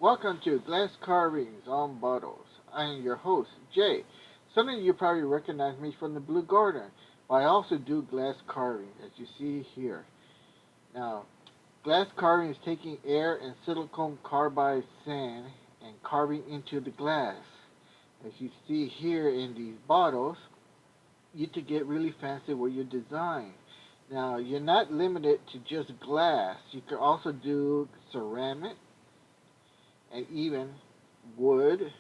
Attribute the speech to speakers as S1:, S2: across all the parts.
S1: Welcome to Glass Carvings on Bottles. I am your host, Jay. Some of you probably recognize me from the Blue Garden, but I also do glass carving, as you see here. Now, glass carving is taking air and silicon carbide sand and carving into the glass. As you see here in these bottles, you to get really fancy with your design. Now, you're not limited to just glass. You can also do ceramic and even wood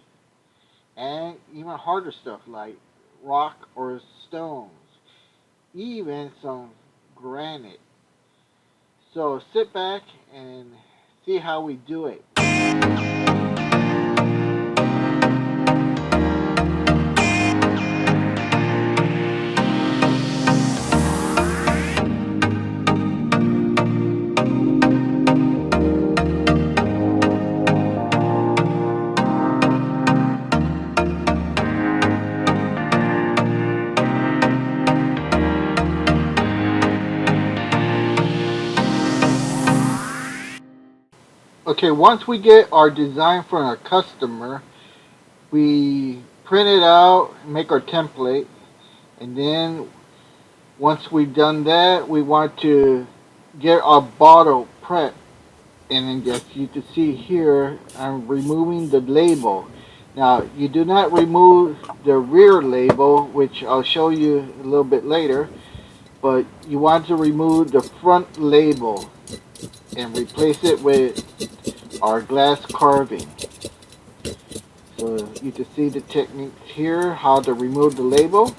S1: and even harder stuff like rock or stones, even some granite. So sit back and see how we do it. Okay, once we get our design from our customer, we print it out, make our template, and then once we've done that, we want to get our bottle prepped. And then just you can see here, I'm removing the label. Now, you do not remove the rear label, which I'll show you a little bit later, but you want to remove the front label and replace it with our glass carving. So you can see the techniques here, how to remove the label.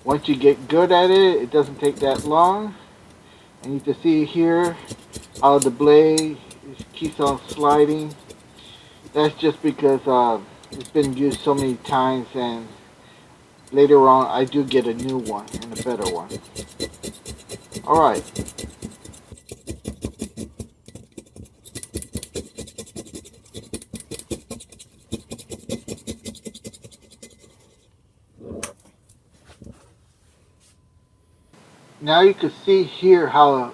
S1: Once you get good at it, it doesn't take that long. And you can see here how the blade keeps on sliding. That's just because it's been used so many times, and later on I do get a new one and a better one. Alright. Now you can see here how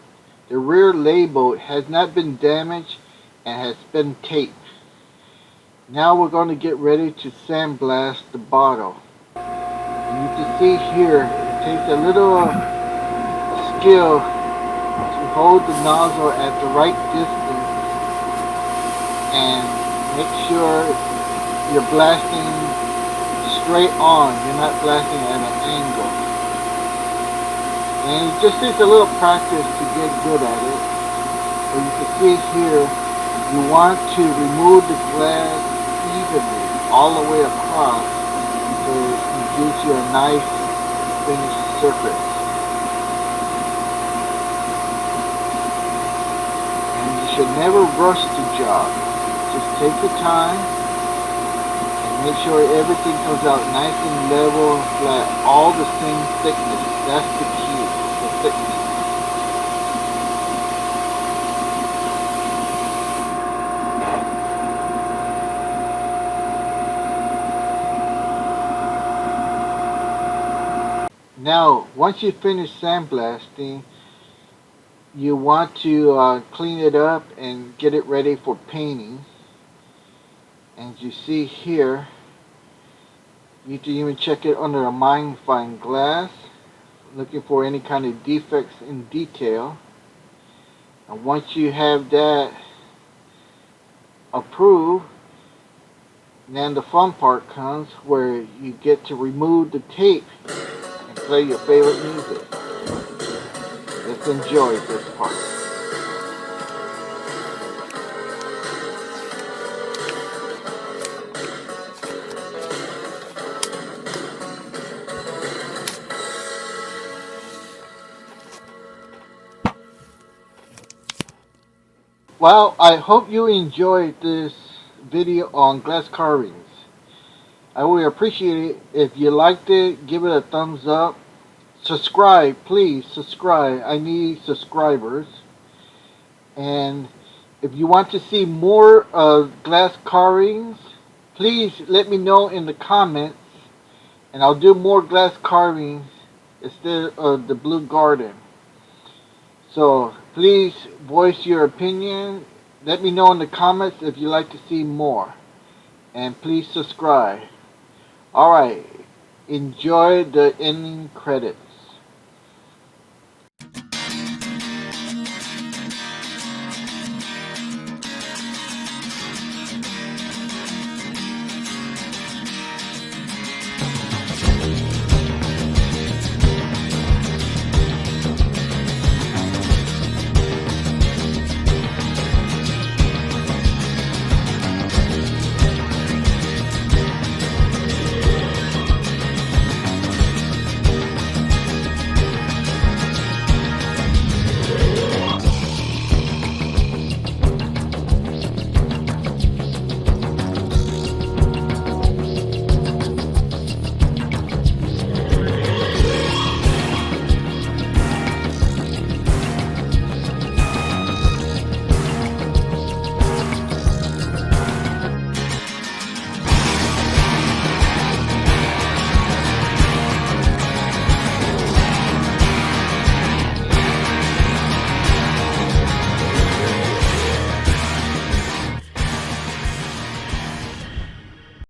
S1: the rear label has not been damaged and has been taped. Now we're going to get ready to sandblast the bottle. And you can see here, it takes a little skill to hold the nozzle at the right distance and make sure you're blasting straight on. You're not blasting at an angle. And it just takes a little practice to get good at it. But you can see here, you want to remove the glass evenly all the way across so it gives you a nice finished surface. And you should never rush the job. Just take your time and make sure everything comes out nice and level and flat, all the same thickness. That's the key, the thickness. Now, once you finish sandblasting, you want to clean it up and get it ready for painting. As you see here, you can even check it under a magnifying glass, looking for any kind of defects in detail. And once you have that approved, then the fun part comes where you get to remove the tape and play your favorite music. Let's enjoy this part. Well, I hope you enjoyed this video on glass carvings. I would appreciate it if you liked it. Give it a thumbs up. Subscribe, please subscribe. I need subscribers. And if you want to see more of glass carvings, please let me know in the comments, and I'll do more glass carvings instead of the Blue Garden. So please voice your opinion let me know in the comments if you'd like to see more. And please subscribe. Alright, enjoy the ending credits.